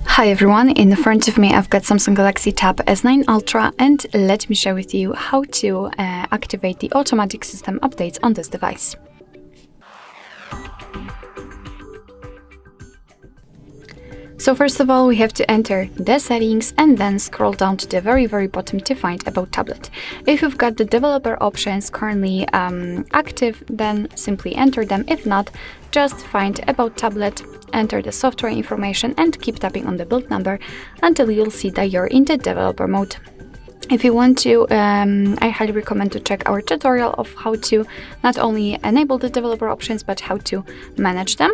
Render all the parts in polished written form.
Hi everyone, in front of me I've got Samsung Galaxy Tab S9 Ultra, and let me share with you how to activate the automatic system updates on this device. So first of all, we have to enter the settings and then scroll down to the very bottom to find About Tablet. If you've got the developer options currently active, then simply enter them. If not, just find About Tablet, enter the software information and keep tapping on the build number until you'll see that you're in the developer mode. If you want to, I highly recommend to check our tutorial of how to not only enable the developer options, but how to manage them,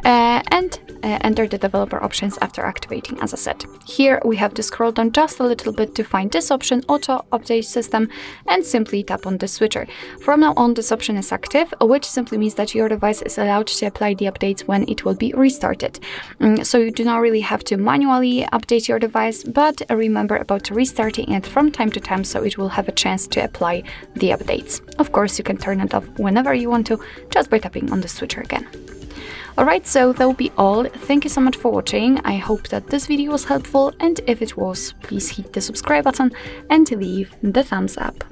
and enter the developer options after activating, as I said. Here we have to scroll down just a little bit to find this option, Auto Update System, and simply tap on the switcher. From now on, this option is active, which simply means that your device is allowed to apply the updates when it will be restarted. So you do not really have to manually update your device, but remember about restarting it from time to time so it will have a chance to apply the updates. Of course, you can turn it off whenever you want to, just by tapping on the switcher again. Alright, so that will be all. Thank you so much for watching. I hope that this video was helpful, and if it was, please hit the subscribe button and leave the thumbs up.